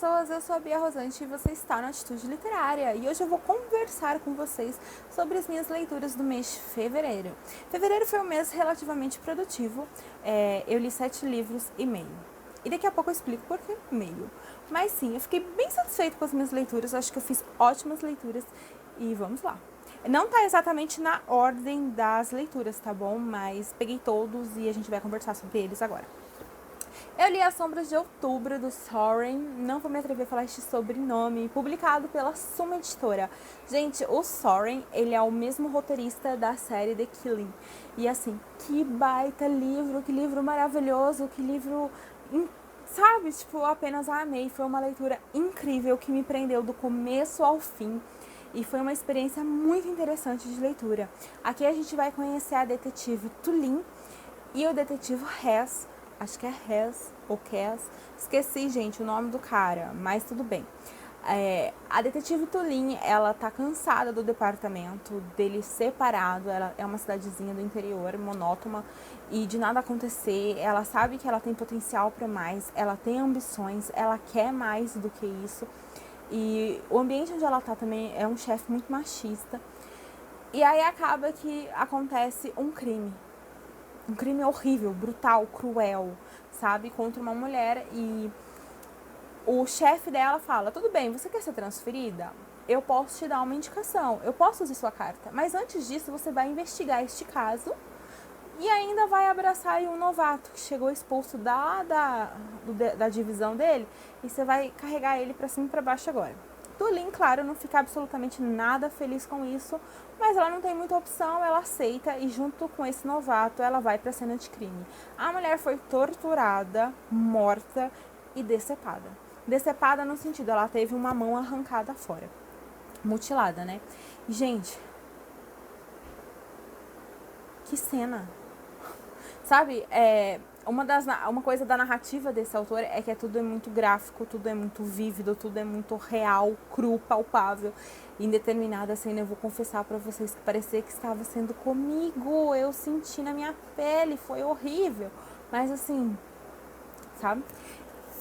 pessoas, eu sou a Bia Rosante e você está na Atitude Literária. E hoje eu vou conversar com vocês sobre as minhas leituras do mês de fevereiro. Fevereiro foi um mês relativamente produtivo, eu li 7 livros e meio. E daqui a pouco eu explico por que meio. Mas sim, eu fiquei bem satisfeita com as minhas leituras, acho que eu fiz ótimas leituras e vamos lá. Não tá exatamente na ordem das leituras, tá bom? Mas peguei todos e a gente vai conversar sobre eles agora. Eu li As Sombras de Outubro, do Soren, não vou me atrever a falar este sobrenome, publicado pela Suma Editora. Gente, o Soren, ele é o mesmo roteirista da série The Killing. E assim, que baita livro, que livro maravilhoso, que livro, sabe? Tipo, eu apenas amei, foi uma leitura incrível que me prendeu do começo ao fim. E foi uma experiência muito interessante de leitura. Aqui a gente vai conhecer a detetive Tulin e o detetive Hess. Acho que é Hess ou Cass. Esqueci, gente, o nome do cara, mas tudo bem. A detetive Tulin, ela tá cansada do departamento, dele separado. Ela é uma cidadezinha do interior, monótona, e de nada acontecer. Ela sabe que ela tem potencial para mais, ela tem ambições, ela quer mais do que isso. E o ambiente onde ela tá também é um chefe muito machista. E aí acaba que acontece um crime. Um crime horrível, brutal, cruel, sabe? Contra uma mulher. E o chefe dela fala, tudo bem, você quer ser transferida? Eu posso te dar uma indicação, eu posso usar sua carta. Mas antes disso, você vai investigar este caso e ainda vai abraçar um novato que chegou expulso da divisão dele. E você vai carregar ele pra cima e pra baixo agora. Tulin, claro, não fica absolutamente nada feliz com isso, mas ela não tem muita opção, ela aceita e junto com esse novato ela vai para a cena de crime. A mulher foi torturada, morta e decepada. Decepada no sentido, ela teve uma mão arrancada fora, mutilada, né? E, gente, que cena! Sabe, uma coisa da narrativa desse autor é que tudo é muito gráfico, tudo é muito vívido, tudo é muito real, cru, palpável. Em determinada cena, eu vou confessar pra vocês que parecia que estava sendo comigo. Eu senti na minha pele, foi horrível. Mas assim, sabe?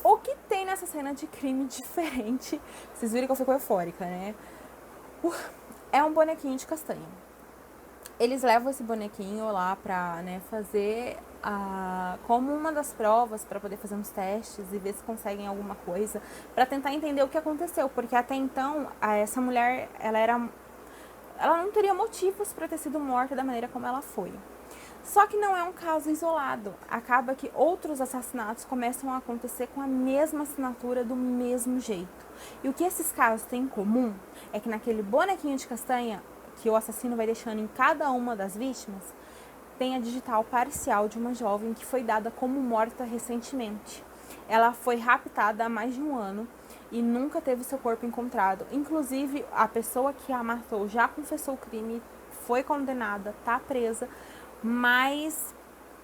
O que tem nessa cena de crime diferente? Vocês viram que eu fico eufórica, né? É um bonequinho de castanha. Eles levam esse bonequinho lá pra, né, fazer como uma das provas para poder fazer uns testes e ver se conseguem alguma coisa para tentar entender o que aconteceu, porque até então essa mulher ela não teria motivos para ter sido morta da maneira como ela foi. Só que não é um caso isolado. Acaba que outros assassinatos começam a acontecer com a mesma assinatura do mesmo jeito. E o que esses casos têm em comum é que naquele bonequinho de castanha que o assassino vai deixando em cada uma das vítimas, tem a digital parcial de uma jovem que foi dada como morta recentemente. Ela foi raptada há mais de um ano e nunca teve seu corpo encontrado. Inclusive, a pessoa que a matou já confessou o crime, foi condenada, tá presa. Mas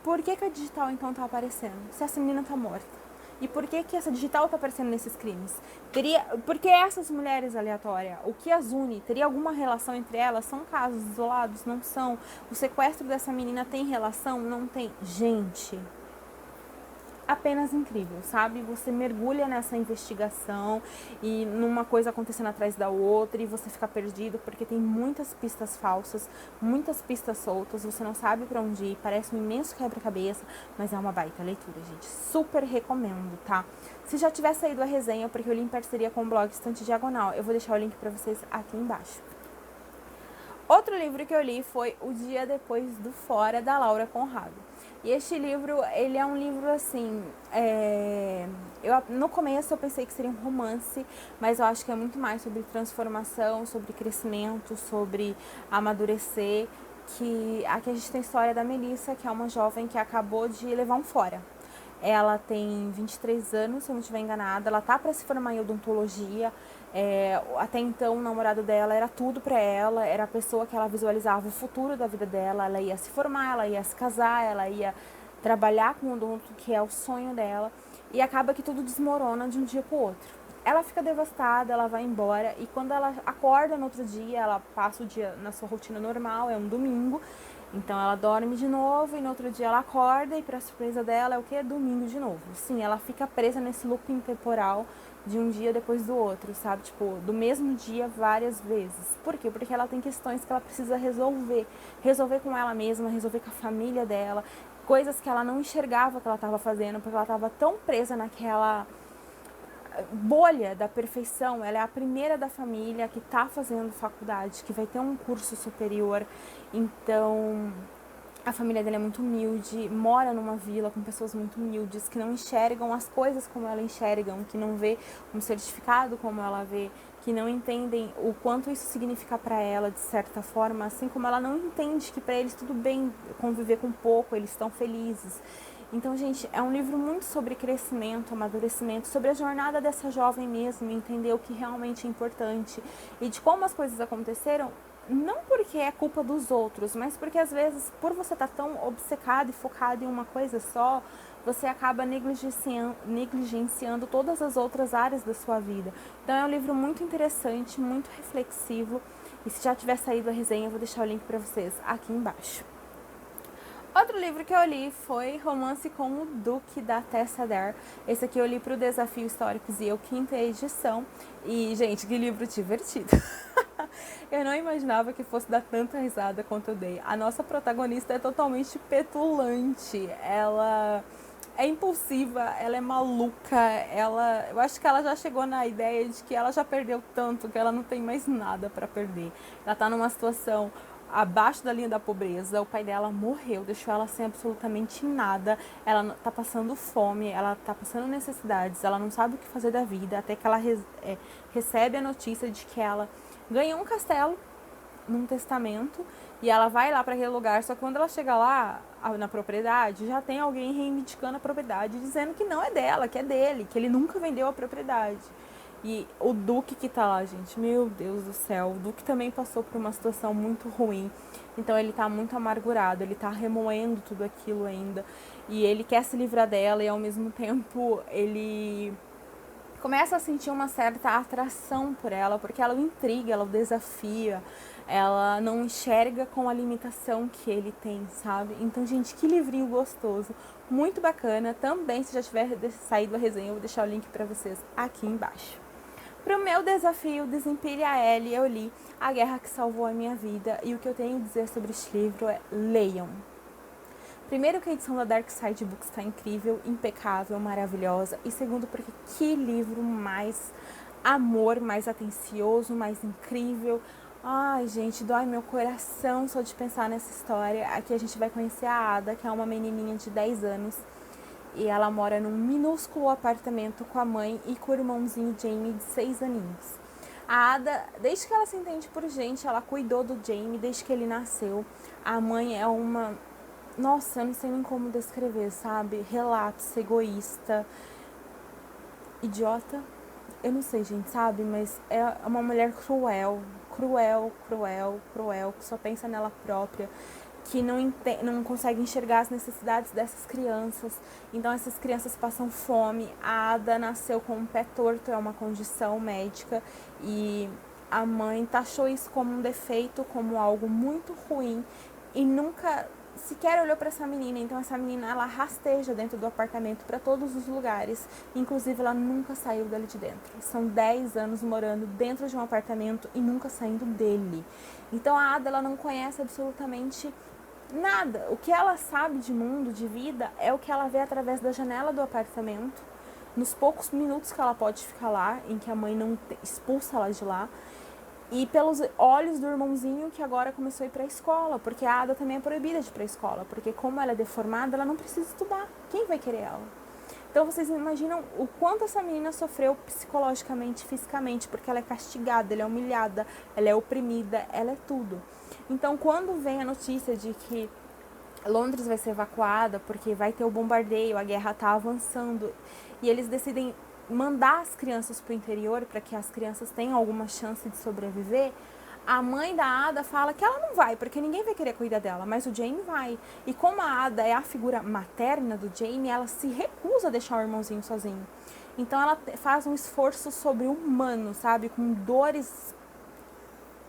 por que a digital então tá aparecendo? Se essa menina tá morta. E por que essa digital tá aparecendo nesses crimes? Por que essas mulheres aleatórias? O que as une? Teria alguma relação entre elas? São casos isolados? Não são? O sequestro dessa menina tem relação? Não tem? Gente, apenas incrível, sabe? Você mergulha nessa investigação e numa coisa acontecendo atrás da outra e você fica perdido porque tem muitas pistas falsas, muitas pistas soltas, você não sabe pra onde ir, parece um imenso quebra-cabeça, mas é uma baita leitura, gente. Super recomendo, tá? Se já tiver saído a resenha, porque eu li em parceria com o blog Estante Diagonal, eu vou deixar o link pra vocês aqui embaixo. Outro livro que eu li foi O Dia Depois do Fora, da Laura Conrado. E este livro, ele é um livro assim, no começo eu pensei que seria um romance, mas eu acho que é muito mais sobre transformação, sobre crescimento, sobre amadurecer, que aqui a gente tem a história da Melissa, que é uma jovem que acabou de levar um fora. Ela tem 23 anos, se eu não estiver enganada, ela tá para se formar em odontologia. Até então o namorado dela era tudo para ela, era a pessoa que ela visualizava o futuro da vida dela. Ela ia se formar, ela ia se casar, ela ia trabalhar com o odonto, que é o sonho dela, e acaba que tudo desmorona de um dia pro outro. Ela fica devastada, ela vai embora, e quando ela acorda no outro dia, ela passa o dia na sua rotina normal, é um domingo, então ela dorme de novo e no outro dia ela acorda e, para surpresa dela, é o que? Domingo de novo. Sim, ela fica presa nesse looping temporal de um dia depois do outro, sabe? Tipo, do mesmo dia várias vezes. Por quê? Porque ela tem questões que ela precisa resolver. Resolver com ela mesma, resolver com a família dela. Coisas que ela não enxergava que ela estava fazendo, porque ela estava tão presa naquela bolha da perfeição. Ela é a primeira da família que está fazendo faculdade, que vai ter um curso superior. Então, a família dela é muito humilde, mora numa vila com pessoas muito humildes, que não enxergam as coisas como ela enxergam, que não vê um certificado como ela vê, que não entendem o quanto isso significa para ela, de certa forma, assim como ela não entende que para eles tudo bem conviver com pouco, eles estão felizes. Então, gente, é um livro muito sobre crescimento, amadurecimento, sobre a jornada dessa jovem mesmo, entender o que realmente é importante e de como as coisas aconteceram, não porque é culpa dos outros, mas porque às vezes, por você estar tão obcecado e focado em uma coisa só, você acaba negligenciando todas as outras áreas da sua vida. Então é um livro muito interessante, muito reflexivo, e se já tiver saído a resenha, eu vou deixar o link para vocês aqui embaixo. Outro livro que eu li foi Romance com o Duque, da Tessa Dare. Esse aqui eu li para o Desafio Históricos e eu, quinta edição. E, gente, que livro divertido. Eu não imaginava que fosse dar tanta risada quanto eu dei. A nossa protagonista é totalmente petulante. Ela é impulsiva, ela é maluca, eu acho que ela já chegou na ideia de que ela já perdeu tanto que ela não tem mais nada para perder. Ela tá numa situação abaixo da linha da pobreza, o pai dela morreu, deixou ela sem absolutamente nada, ela tá passando fome, ela tá passando necessidades, ela não sabe o que fazer da vida, até que ela recebe a notícia de que ela ganhou um castelo num testamento e ela vai lá para aquele lugar, só que quando ela chega lá na propriedade, já tem alguém reivindicando a propriedade, dizendo que não é dela, que é dele, que ele nunca vendeu a propriedade. E o Duque que tá lá, gente, meu Deus do céu, o Duque também passou por uma situação muito ruim, então ele tá muito amargurado, ele tá remoendo tudo aquilo ainda, e ele quer se livrar dela e ao mesmo tempo ele começa a sentir uma certa atração por ela, porque ela o intriga, ela o desafia, ela não enxerga com a limitação que ele tem, sabe? Então, gente, que livrinho gostoso, muito bacana. Também, se já tiver saído a resenha, eu vou deixar o link para vocês aqui embaixo. Para o meu desafio Desempilhe a Ellie, eu li A Guerra que Salvou a Minha Vida, e o que eu tenho a dizer sobre este livro é: leiam. Primeiro, que a edição da Dark Side Books está incrível, impecável, maravilhosa. E segundo, porque que livro mais amor, mais atencioso, mais incrível. Ai, gente, dói meu coração só de pensar nessa história. Aqui a gente vai conhecer a Ada, que é uma menininha de 10 anos. E ela mora num minúsculo apartamento com a mãe e com o irmãozinho Jamie, de 6 aninhos. A Ada, desde que ela se entende por gente, ela cuidou do Jamie desde que ele nasceu. A mãe é uma... Nossa, eu não sei nem como descrever, sabe? Relapso, egoísta, idiota. Eu não sei, gente, sabe? Mas é uma mulher cruel, cruel, cruel, cruel, que só pensa nela própria, que não consegue enxergar as necessidades dessas crianças. Então essas crianças passam fome. A Ada nasceu com um pé torto, é uma condição médica, e a mãe taxou isso como um defeito, como algo muito ruim, e nunca sequer olhou para essa menina. Então essa menina, ela rasteja dentro do apartamento para todos os lugares, inclusive ela nunca saiu dali de dentro. São 10 anos morando dentro de um apartamento e nunca saindo dele. Então a Ada, ela não conhece absolutamente nada. O que ela sabe de mundo, de vida, é o que ela vê através da janela do apartamento, nos poucos minutos que ela pode ficar lá, em que a mãe não expulsa ela de lá, e pelos olhos do irmãozinho, que agora começou a ir para a escola, porque a Ada também é proibida de ir para a escola, porque como ela é deformada, ela não precisa estudar. Quem vai querer ela? Então vocês imaginam o quanto essa menina sofreu psicologicamente, fisicamente, porque ela é castigada, ela é humilhada, ela é oprimida, ela é tudo. Então quando vem a notícia de que Londres vai ser evacuada porque vai ter o bombardeio, a guerra está avançando, e eles decidem mandar as crianças para o interior para que as crianças tenham alguma chance de sobreviver, a mãe da Ada fala que ela não vai, porque ninguém vai querer cuidar dela, mas o Jamie vai. E como a Ada é a figura materna do Jamie, ela se recusa a deixar o irmãozinho sozinho. Então ela faz um esforço sobre-humano, sabe? Com dores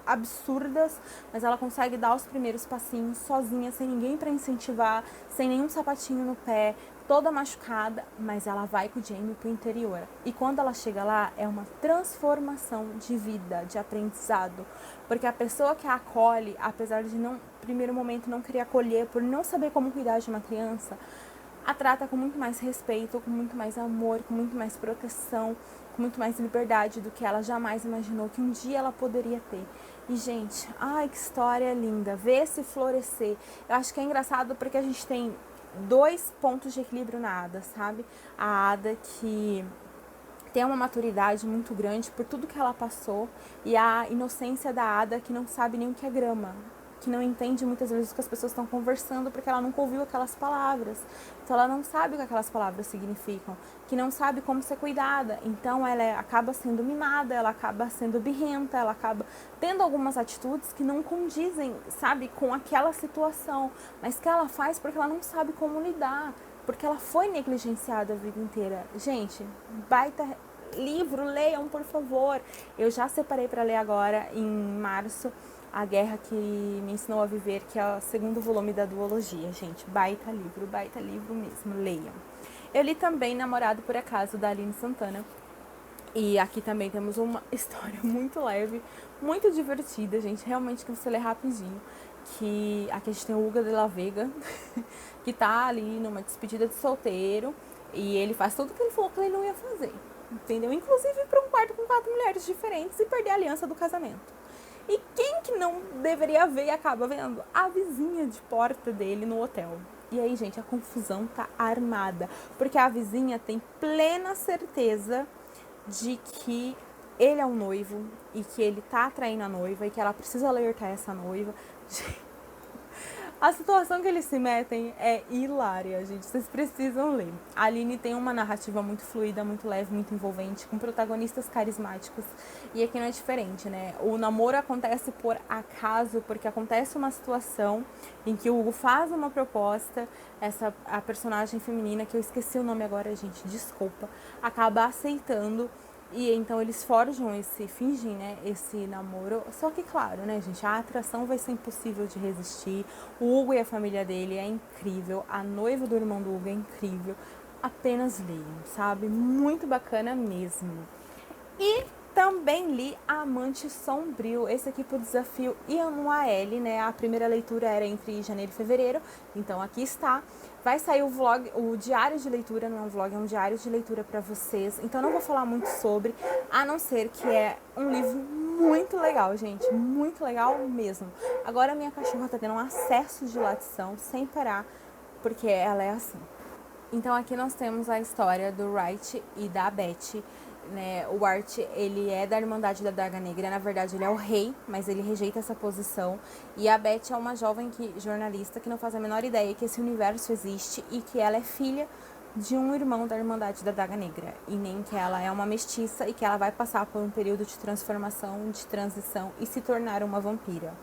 absurdas, mas ela consegue dar os primeiros passinhos sozinha, sem ninguém para incentivar, sem nenhum sapatinho no pé, toda machucada, mas ela vai com o Jamie pro interior. E quando ela chega lá, é uma transformação de vida, de aprendizado. Porque a pessoa que a acolhe, apesar de no primeiro momento não querer acolher, por não saber como cuidar de uma criança, a trata com muito mais respeito, com muito mais amor, com muito mais proteção, com muito mais liberdade do que ela jamais imaginou que um dia ela poderia ter. E, gente, ai, que história linda, ver se florescer. Eu acho que é engraçado porque a gente tem 2 pontos de equilíbrio na Ada, sabe? A Ada que tem uma maturidade muito grande por tudo que ela passou, e a inocência da Ada que não sabe nem o que é grama, que não entende muitas vezes o que as pessoas estão conversando porque ela nunca ouviu aquelas palavras. Então ela não sabe o que aquelas palavras significam, que não sabe como ser cuidada. Então ela acaba sendo mimada, ela acaba sendo birrenta, ela acaba tendo algumas atitudes que não condizem, sabe, com aquela situação, mas que ela faz porque ela não sabe como lidar, porque ela foi negligenciada a vida inteira. Gente, baita livro, leiam, por favor. Eu já separei para ler agora, em março, A Guerra que Me Ensinou a Viver, que é o 2º volume da duologia, gente. Baita livro mesmo, leiam. Eu li também Namorado por Acaso, da Aline Santana. E aqui também temos uma história muito leve, muito divertida, gente. Realmente que você lê rapidinho. Que aqui a gente tem o Hugo de la Vega, que tá ali numa despedida de solteiro. E ele faz tudo que ele falou que ele não ia fazer, entendeu? Inclusive ir pra um quarto com 4 mulheres diferentes e perder a aliança do casamento. E quem que não deveria ver e acaba vendo? A vizinha de porta dele no hotel. E aí, gente, a confusão tá armada. Porque a vizinha tem plena certeza de que ele é um noivo e que ele tá atraindo a noiva e que ela precisa alertar essa noiva. A situação que eles se metem é hilária, gente. Vocês precisam ler. A Aline tem uma narrativa muito fluida, muito leve, muito envolvente, com protagonistas carismáticos. E aqui não é diferente, né? O namoro acontece por acaso, porque acontece uma situação em que o Hugo faz uma proposta, a personagem feminina, que eu esqueci o nome agora, gente, desculpa, acaba aceitando. E então eles fingem, né, esse namoro. Só que, claro, né, gente, a atração vai ser impossível de resistir. O Hugo e a família dele é incrível. A noiva do irmão do Hugo é incrível. Apenas leiam, sabe? Muito bacana mesmo. E também li Amante Sombrio, esse aqui pro desafio IANUAL, né? A primeira leitura era entre janeiro e fevereiro, então aqui está. Vai sair o vlog, o diário de leitura, não é um vlog, é um diário de leitura para vocês. Então não vou falar muito sobre, a não ser que é um livro muito legal, gente, muito legal mesmo. Agora minha cachorra tá tendo um acesso de latição sem parar, porque ela é assim. Então aqui nós temos a história do Wright e da Beth, né? O Art, ele é da Irmandade da Daga Negra, na verdade ele é o rei, mas ele rejeita essa posição. E a Beth é uma jovem jornalista que não faz a menor ideia que esse universo existe e que ela é filha de um irmão da Irmandade da Daga Negra, e nem que ela é uma mestiça e que ela vai passar por um período de transformação, de transição e se tornar uma vampira.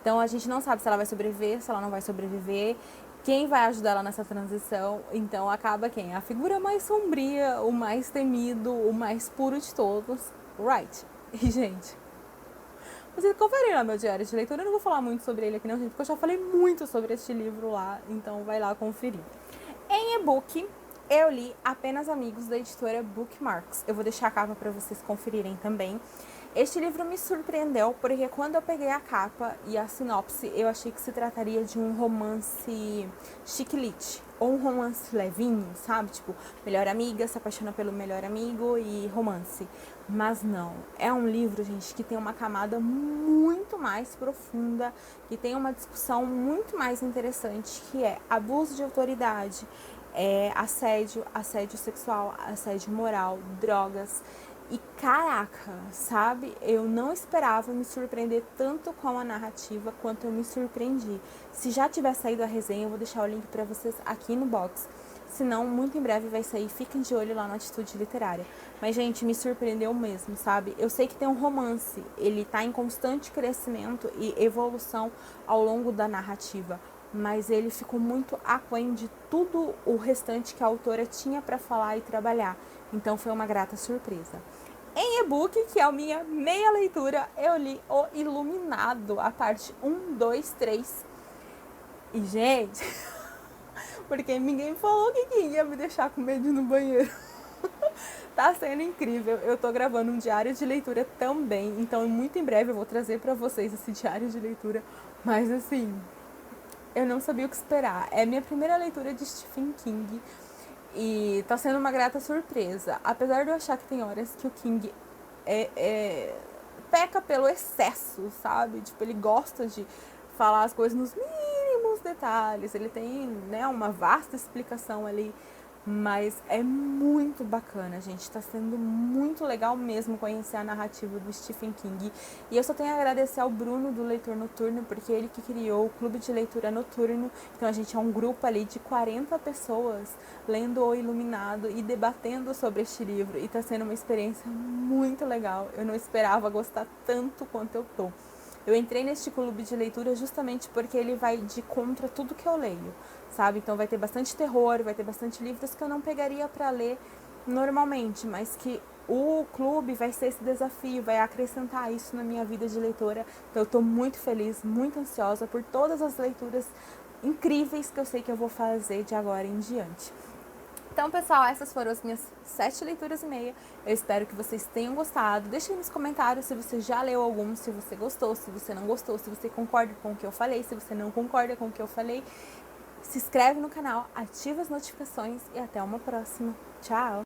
Então a gente não sabe se ela vai sobreviver, se ela não vai sobreviver, quem vai ajudar ela nessa transição. Então acaba quem? A figura mais sombria, o mais temido, o mais puro de todos, Wright. E, gente, vocês conferiram lá meu diário de leitura, eu não vou falar muito sobre ele aqui não, gente, porque eu já falei muito sobre este livro lá, então vai lá conferir. Em e-book, eu li Apenas Amigos, da editora Bookmarks. Eu vou deixar a capa para vocês conferirem também. Este livro me surpreendeu porque quando eu peguei a capa e a sinopse, eu achei que se trataria de um romance chick-lit, ou um romance levinho, sabe? Tipo, melhor amiga se apaixona pelo melhor amigo e romance. Mas não, é um livro, gente, que tem uma camada muito mais profunda, que tem uma discussão muito mais interessante, que é abuso de autoridade, assédio sexual, assédio moral, drogas. E caraca, sabe? Eu não esperava me surpreender tanto com a narrativa quanto eu me surpreendi. Se já tiver saído a resenha, eu vou deixar o link pra vocês aqui no box. Se não, muito em breve vai sair. Fiquem de olho lá no Atitude Literária. Mas, gente, me surpreendeu mesmo, sabe? Eu sei que tem um romance. Ele tá em constante crescimento e evolução ao longo da narrativa. Mas ele ficou muito aquém de tudo o restante que a autora tinha pra falar e trabalhar. Então foi uma grata surpresa. Em e-book, que é a minha meia leitura, eu li O Iluminado, a parte 1, 2, 3. E, gente, porque ninguém falou que quem ia me deixar com medo no banheiro. Tá sendo incrível. Eu tô gravando um diário de leitura também, então muito em breve eu vou trazer pra vocês esse diário de leitura. Mas assim, eu não sabia o que esperar. É minha primeira leitura de Stephen King e tá sendo uma grata surpresa. Apesar de eu achar que tem horas que o King peca pelo excesso, sabe? Tipo, ele gosta de falar as coisas nos mínimos detalhes. Ele tem, né, uma vasta explicação ali. Mas é muito bacana, gente. Tá sendo muito legal mesmo conhecer a narrativa do Stephen King. E eu só tenho a agradecer ao Bruno do Leitor Noturno, porque ele que criou o Clube de Leitura Noturno. Então a gente é um grupo ali de 40 pessoas lendo O Iluminado e debatendo sobre este livro. E tá sendo uma experiência muito legal. Eu não esperava gostar tanto quanto eu tô. Eu entrei neste clube de leitura justamente porque ele vai de contra tudo que eu leio, sabe? Então vai ter bastante terror, vai ter bastante livros que eu não pegaria para ler normalmente, mas que o clube vai ser esse desafio, vai acrescentar isso na minha vida de leitora. Então eu tô muito feliz, muito ansiosa por todas as leituras incríveis que eu sei que eu vou fazer de agora em diante. Então, pessoal, essas foram as minhas 7 leituras e meia. Eu espero que vocês tenham gostado. Deixem nos comentários se você já leu algum, se você gostou, se você não gostou, se você concorda com o que eu falei, se você não concorda com o que eu falei. Se inscreve no canal, ativa as notificações e até uma próxima. Tchau!